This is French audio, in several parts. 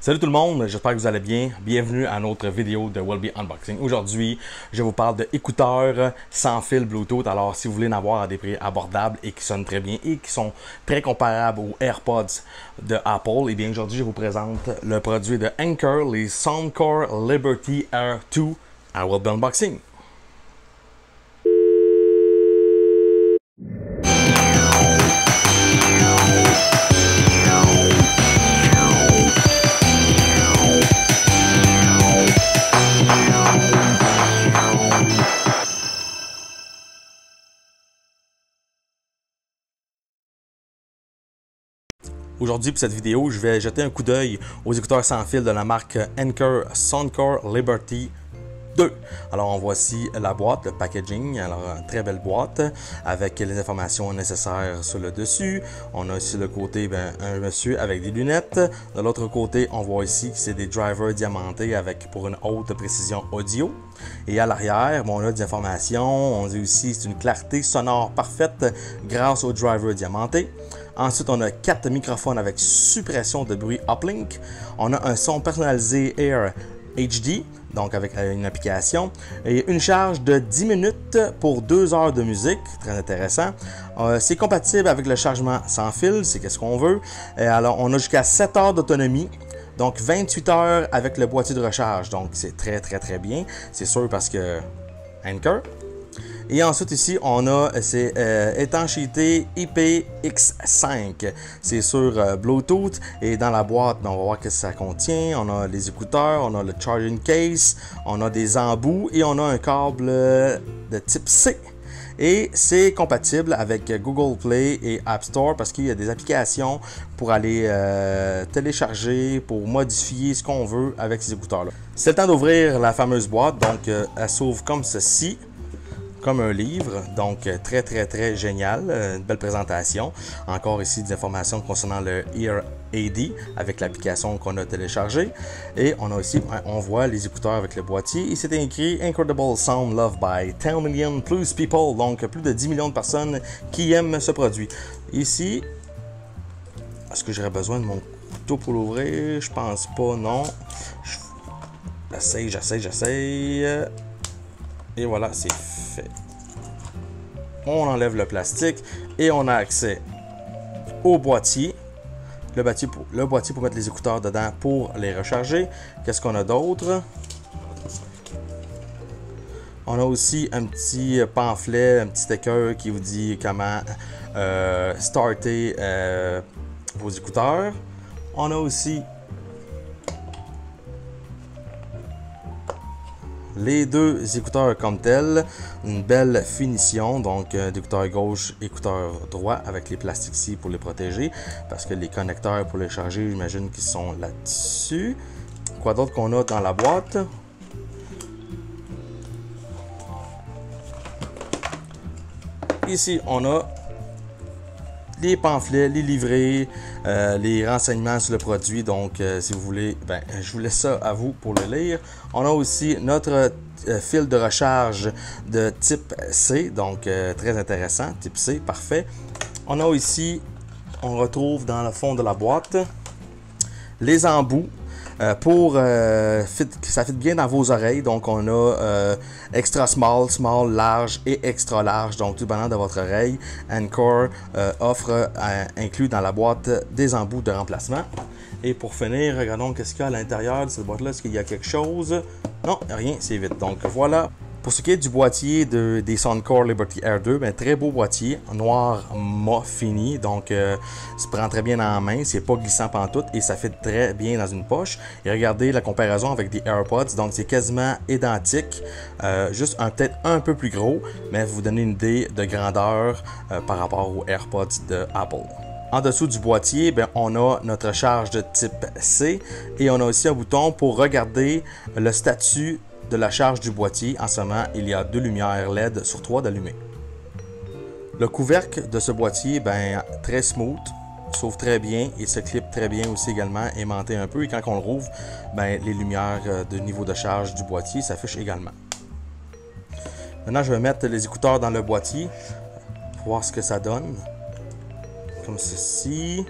Salut tout le monde, j'espère que vous allez bien. Bienvenue à notre vidéo de Welby Unboxing. Aujourd'hui, je vous parle d'écouteurs sans fil Bluetooth. Alors, si vous voulez en avoir à des prix abordables et qui sonnent très bien et qui sont très comparables aux AirPods de Apple, et bien aujourd'hui, je vous présente le produit de Anker, les Soundcore Liberty Air 2 à Welby Unboxing. Aujourd'hui, pour cette vidéo, je vais jeter un coup d'œil aux écouteurs sans fil de la marque Anker Soundcore Liberty 2. Alors, on voit ici la boîte, le packaging. Alors, une très belle boîte avec les informations nécessaires sur le dessus. On a ici le côté, un monsieur avec des lunettes. De l'autre côté, on voit ici que c'est des drivers diamantés pour une haute précision audio. Et à l'arrière, on a des informations. On dit aussi c'est une clarté sonore parfaite grâce aux drivers diamantés. Ensuite, on a 4 microphones avec suppression de bruit uplink. On a un son personnalisé Air HD, donc avec une application. Et une charge de 10 minutes pour 2 heures de musique, très intéressant. C'est compatible avec le chargement sans fil, c'est qu'est-ce qu'on veut. Alors, on a jusqu'à 7 heures d'autonomie. Donc 28 heures avec le boîtier de recharge. Donc c'est très bien. C'est sûr parce que Anker. Et ensuite ici, on a étanchéité IPX5. C'est sur Bluetooth. Et dans la boîte, on va voir ce que ça contient. On a les écouteurs, on a le charging case, on a des embouts et on a un câble de type C. Et c'est compatible avec Google Play et App Store parce qu'il y a des applications pour aller télécharger, pour modifier ce qu'on veut avec ces écouteurs-là. C'est le temps d'ouvrir la fameuse boîte. Donc, elle s'ouvre comme ceci. Comme un livre, donc très génial, une belle présentation. Encore ici des informations concernant le Ear AD avec l'application qu'on a téléchargée. Et on a aussi, on voit les écouteurs avec le boîtier. Et c'est écrit Incredible Sound Loved by 10 million plus people, donc plus de 10 millions de personnes qui aiment ce produit. Ici, est-ce que j'aurais besoin de mon couteau pour l'ouvrir? Je pense pas, non. J'essaye. Et voilà, c'est fait. On enlève le plastique et on a accès au boîtier. Le boîtier pour mettre les écouteurs dedans pour les recharger. Qu'est-ce qu'on a d'autre? On a aussi un petit pamphlet, un petit sticker qui vous dit comment starter vos écouteurs. On a aussi les deux écouteurs comme tels, une belle finition, donc d'écouteur gauche, écouteur droit avec les plastiques ici pour les protéger, parce que les connecteurs pour les charger, j'imagine qu'ils sont là-dessus. Quoi d'autre qu'on a dans la boîte? Ici, on a les pamphlets, les livrets, les renseignements sur le produit. Donc, si vous voulez, je vous laisse ça à vous pour le lire. On a aussi notre fil de recharge de type C, donc très intéressant, type C, parfait. On a ici, on retrouve dans le fond de la boîte les embouts. Pour que ça fitte bien dans vos oreilles, donc on a extra small, small, large et extra large, donc tout dépendant de votre oreille. Anker offre inclus dans la boîte des embouts de remplacement. Et pour finir, regardons qu'est-ce qu'il y a à l'intérieur de cette boîte-là. Est-ce qu'il y a quelque chose? Non, rien, c'est vide. Donc voilà. Pour ce qui est du boîtier des Soundcore Liberty Air 2, très beau boîtier, noir mat fini, donc se prend très bien en main, c'est pas glissant pantoute et ça fit très bien dans une poche. Et regardez la comparaison avec des AirPods, donc c'est quasiment identique, juste peut-être un peu plus gros, mais vous donner une idée de grandeur par rapport aux AirPods de Apple. En dessous du boîtier, on a notre charge de type C et on a aussi un bouton pour regarder le statut de la charge du boîtier. En ce moment, il y a 2 lumières LED sur 3 d'allumées. Le couvercle de ce boîtier, très smooth, s'ouvre très bien et se clip très bien aussi également, aimanté un peu. Et quand on le rouvre, les lumières de niveau de charge du boîtier s'affichent également. Maintenant, je vais mettre les écouteurs dans le boîtier pour voir ce que ça donne. Comme ceci.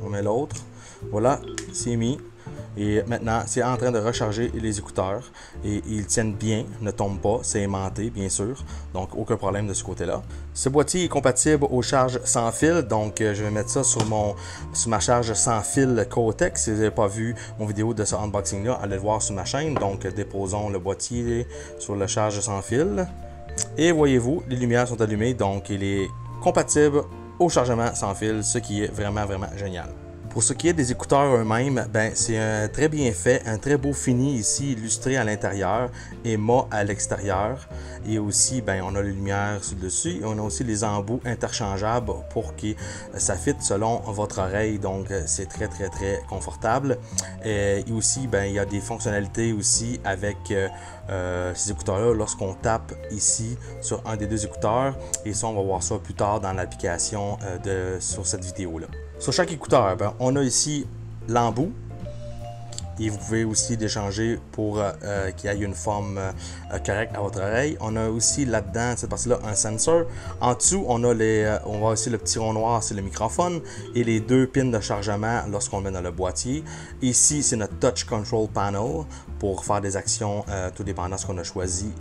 On met l'autre. Voilà, c'est mis. Et maintenant, c'est en train de recharger les écouteurs. Et ils tiennent bien, ne tombent pas, c'est aimanté, bien sûr. Donc, aucun problème de ce côté-là. Ce boîtier est compatible aux charges sans fil. Donc, je vais mettre ça sur ma charge sans fil Cotex. Si vous n'avez pas vu mon vidéo de ce unboxing-là, allez le voir sur ma chaîne. Donc, déposons le boîtier sur la charge sans fil. Et voyez-vous, les lumières sont allumées. Donc, il est compatible au chargement sans fil, ce qui est vraiment, vraiment génial. Pour ce qui est des écouteurs eux-mêmes, ben, c'est très bien fait, un très beau fini ici, illustré à l'intérieur et mat à l'extérieur. Et aussi, ben, on a les lumières sur le dessus et on a aussi les embouts interchangeables pour que ça fitte selon votre oreille. Donc, c'est très, très, très confortable. Et aussi, ben, il y a des fonctionnalités aussi avec ces écouteurs-là lorsqu'on tape ici sur un des deux écouteurs. Et ça, on va voir ça plus tard dans l'application sur cette vidéo-là. Sur chaque écouteur, ben, on a ici l'embout et vous pouvez aussi l'échanger pour qu'il y ait une forme correcte à votre oreille. On a aussi là-dedans, cette partie-là, un sensor. En dessous, on voit aussi le petit rond noir, c'est le microphone et les deux pins de chargement lorsqu'on le met dans le boîtier. Ici, c'est notre Touch Control Panel pour faire des actions tout dépendant de ce qu'on a choisi.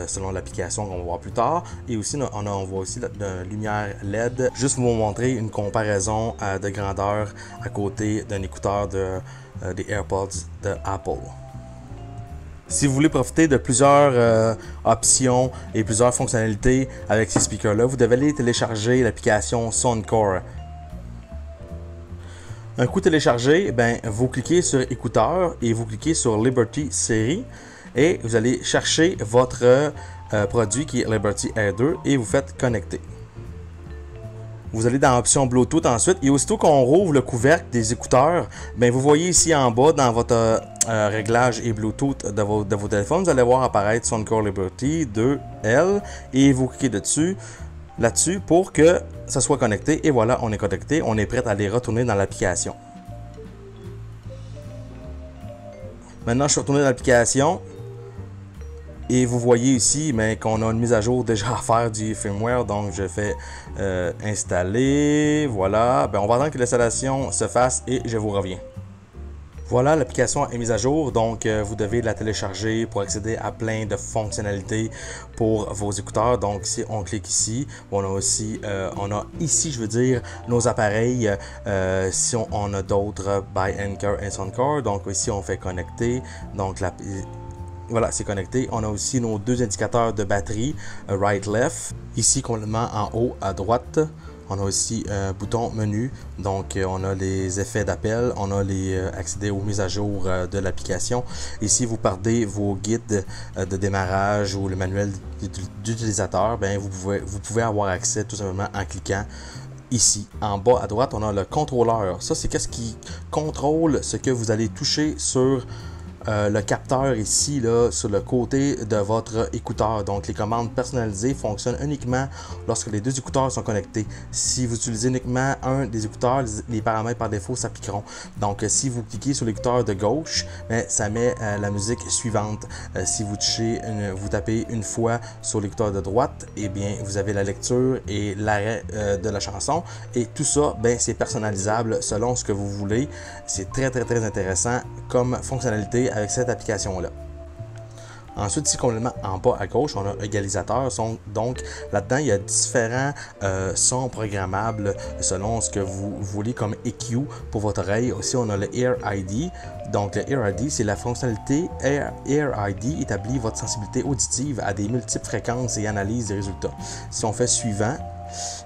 Selon l'application qu'on va voir plus tard. Et aussi, on voit aussi la lumière LED. Juste vous montrer une comparaison de grandeur à côté d'un écouteur des AirPods de Apple. Si vous voulez profiter de plusieurs options et plusieurs fonctionnalités avec ces speakers-là, vous devez aller télécharger l'application Soundcore. Un coup téléchargé, ben, vous cliquez sur écouteurs et vous cliquez sur Liberty Série. Et vous allez chercher votre produit qui est Liberty Air 2 et vous faites connecter. Vous allez dans l'option Bluetooth ensuite et aussitôt qu'on rouvre le couvercle des écouteurs, ben vous voyez ici en bas dans votre réglage et Bluetooth de vos téléphones, vous allez voir apparaître Soundcore Liberty 2L et vous cliquez là-dessus pour que ça soit connecté. Et voilà, on est connecté, on est prêt à aller retourner dans l'application. Maintenant, je suis retourné dans l'application. Et vous voyez ici qu'on a une mise à jour déjà à faire du firmware. Donc, je fais installer. Voilà. Ben, on va attendre que l'installation se fasse et je vous reviens. Voilà, l'application est mise à jour. Donc, vous devez la télécharger pour accéder à plein de fonctionnalités pour vos écouteurs. Donc, si on clique ici, on a ici, je veux dire, nos appareils. Si on a d'autres by Anker et Soundcore. Donc, ici, on fait connecter. Donc, voilà, c'est connecté. On a aussi nos deux indicateurs de batterie, right-left. Ici, complètement en haut à droite, on a aussi un bouton menu. Donc, on a les effets d'appel. On a accéder aux mises à jour de l'application. Ici, vous perdez vos guides de démarrage ou le manuel d'utilisateur. Ben, vous pouvez avoir accès tout simplement en cliquant ici. En bas à droite, on a le contrôleur. Ça, c'est qu'est-ce qui contrôle ce que vous allez toucher sur le capteur ici, là, sur le côté de votre écouteur. Donc, les commandes personnalisées fonctionnent uniquement lorsque les deux écouteurs sont connectés. Si vous utilisez uniquement un des écouteurs, les paramètres par défaut s'appliqueront. Donc, si vous cliquez sur l'écouteur de gauche, ça met la musique suivante. Si vous tapez une fois sur l'écouteur de droite, eh bien, vous avez la lecture et l'arrêt de la chanson. Et tout ça, c'est personnalisable selon ce que vous voulez. C'est très, très, très intéressant comme fonctionnalité avec cette application-là. Ensuite, ici, complètement en bas à gauche, on a égalisateur. Donc, là-dedans, il y a différents sons programmables selon ce que vous voulez comme EQ pour votre oreille. Aussi, on a le Ear ID. Donc, le Ear ID, c'est la fonctionnalité Ear ID établit votre sensibilité auditive à des multiples fréquences et analyse des résultats. Si on fait suivant,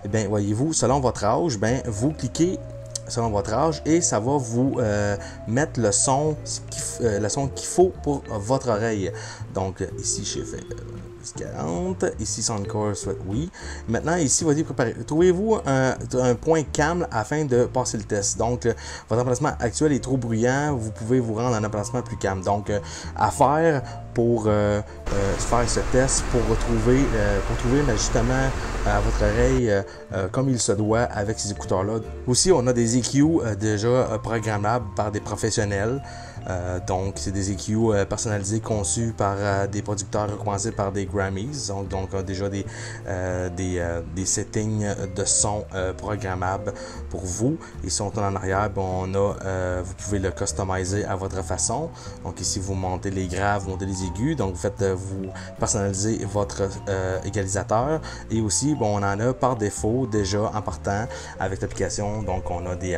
eh bien, voyez-vous, selon votre âge, vous cliquez selon votre âge et ça va vous mettre le son qu'il faut pour votre oreille. Donc ici j'ai fait 40, ici Soundcore souhaite oui. Maintenant ici voyez préparer. Trouvez-vous un point calme afin de passer le test. Donc votre emplacement actuel est trop bruyant, vous pouvez vous rendre à un emplacement plus calme. Donc à faire pour faire ce test pour trouver justement à votre oreille comme il se doit avec ces écouteurs-là. Aussi, on a des EQ déjà programmables par des professionnels. Donc, c'est des EQ personnalisés conçus par des producteurs recommandés par des Grammys, donc a déjà des settings de son programmables pour vous. Ici on tourne en arrière, bon, vous pouvez le customiser à votre façon. Donc ici vous montez les graves, vous montez les aigus, donc vous personnalisez votre égalisateur. Et aussi, bon, on en a par défaut déjà en partant avec l'application. Donc on a des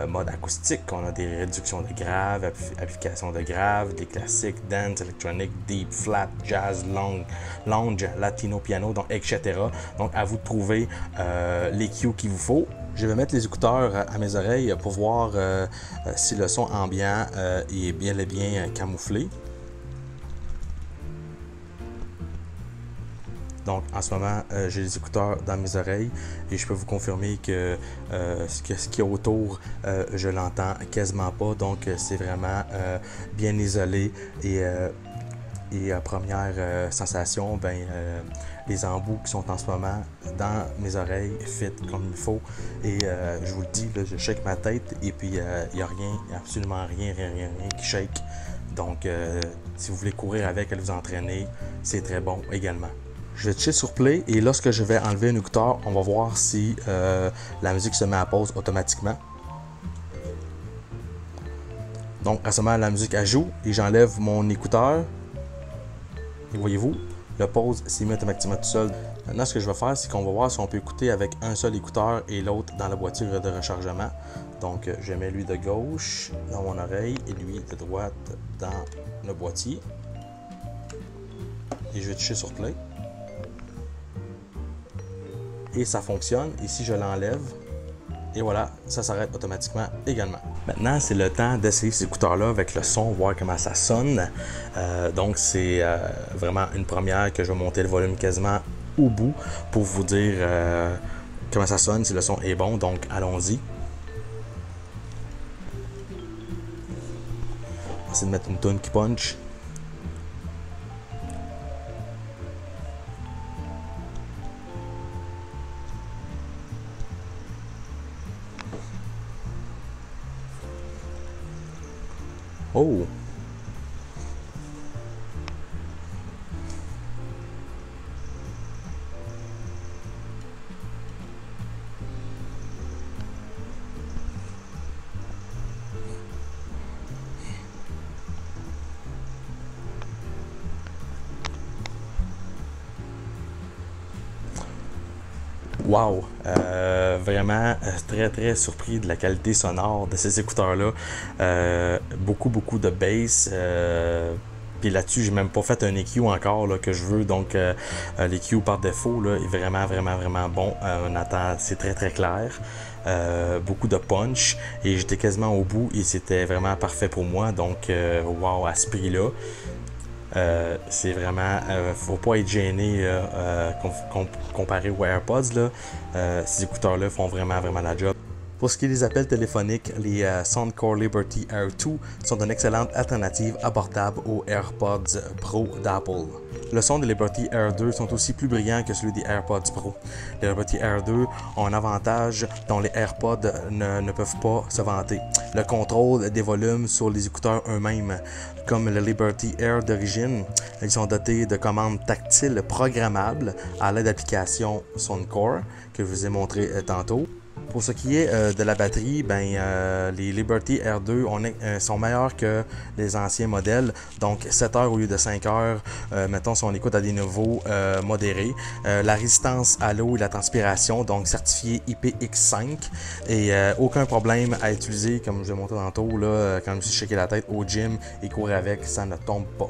modes acoustiques, on a des réductions de graves, applications de graves, des classiques, dance, électronique, deep, flat, jazz, lounge, latino, piano, donc etc. Donc à vous de trouver les cues qu'il vous faut. Je vais mettre les écouteurs à mes oreilles pour voir si le son ambiant est bien camouflé. Donc en ce moment, j'ai les écouteurs dans mes oreilles et je peux vous confirmer que ce qu'il y a autour, je l'entends quasiment pas. Donc c'est vraiment bien isolé et première sensation, les embouts qui sont en ce moment dans mes oreilles fit comme il faut. Et je vous le dis, là, je shake ma tête et puis il n'y a rien, absolument rien qui shake. Donc si vous voulez courir avec et vous entraîner, c'est très bon également. Je vais toucher sur play et lorsque je vais enlever un écouteur, on va voir si la musique se met à pause automatiquement. Donc à ce moment, la musique elle joue et j'enlève mon écouteur. Et voyez-vous, le pause s'est mis automatiquement tout seul. Maintenant, ce que je vais faire, c'est qu'on va voir si on peut écouter avec un seul écouteur et l'autre dans la boîtier de rechargement. Donc, je mets lui de gauche dans mon oreille et lui de droite dans le boîtier. Et je vais toucher sur play. Et ça fonctionne. Et si je l'enlève, et voilà, ça s'arrête automatiquement également. Maintenant, c'est le temps d'essayer ces écouteurs-là avec le son, voir comment ça sonne. Donc, c'est vraiment une première que je vais monter le volume quasiment au bout pour vous dire comment ça sonne, si le son est bon. Donc, allons-y. On va essayer de mettre une tune qui punch. Oh! Wow! Vraiment très surpris de la qualité sonore de ces écouteurs-là. Beaucoup de bass. Puis là-dessus, j'ai même pas fait un EQ encore là, que je veux. Donc l'EQ par défaut là, est vraiment bon. On attend, c'est très clair. Beaucoup de punch. Et j'étais quasiment au bout et c'était vraiment parfait pour moi. Donc wow, à ce prix-là. C'est vraiment, faut pas être gêné comparé aux AirPods là. Ces écouteurs là font vraiment la job. Pour ce qui est des appels téléphoniques, les Soundcore Liberty Air 2 sont une excellente alternative abordable aux AirPods Pro d'Apple. Le son des Liberty Air 2 sont aussi plus brillants que celui des AirPods Pro. Les Liberty Air 2 ont un avantage dont les AirPods ne peuvent pas se vanter. Le contrôle des volumes sur les écouteurs eux-mêmes. Comme le Liberty Air d'origine, ils sont dotés de commandes tactiles programmables à l'aide d'applications Soundcore que je vous ai montré tantôt. Pour ce qui est de la batterie, les Liberty Air 2 sont meilleurs que les anciens modèles. Donc 7 heures au lieu de 5 heures, mettons si on écoute à des niveaux modérés. La résistance à l'eau et la transpiration, donc certifié IPX5. Et aucun problème à utiliser, comme je l'ai montré tantôt, là, quand je me suis shaké la tête au gym et courir avec, ça ne tombe pas.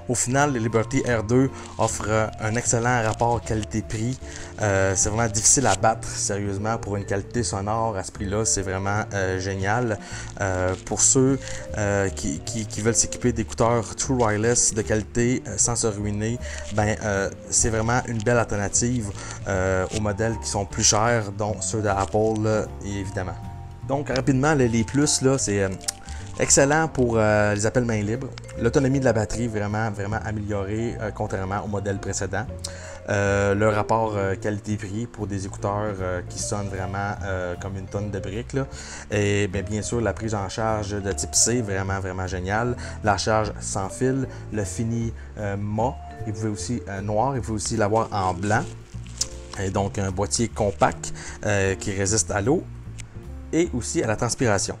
Au final, le Liberty Air 2 offre un excellent rapport qualité-prix. C'est vraiment difficile à battre, sérieusement, pour une qualité sonore à ce prix-là. C'est vraiment génial. Pour ceux qui veulent s'équiper d'écouteurs True Wireless de qualité sans se ruiner, c'est vraiment une belle alternative aux modèles qui sont plus chers, dont ceux d'Apple, évidemment. Donc, rapidement, les plus, là, c'est... excellent pour les appels main libre. L'autonomie de la batterie vraiment améliorée contrairement au modèle précédent. Le rapport qualité-prix pour des écouteurs qui sonnent vraiment comme une tonne de briques. Là. Et bien sûr, la prise en charge de type C, vraiment génial. La charge sans fil, le fini MA Il pouvait aussi noir, il pouvait aussi l'avoir en blanc. Et donc un boîtier compact qui résiste à l'eau et aussi à la transpiration.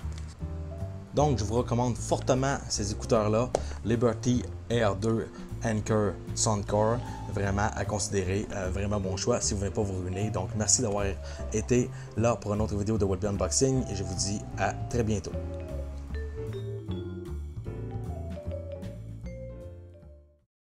Donc je vous recommande fortement ces écouteurs-là, Liberty Air 2 Anker Soundcore, vraiment à considérer, vraiment bon choix si vous ne voulez pas vous ruiner. Donc merci d'avoir été là pour une autre vidéo de Whitby Unboxing et je vous dis à très bientôt.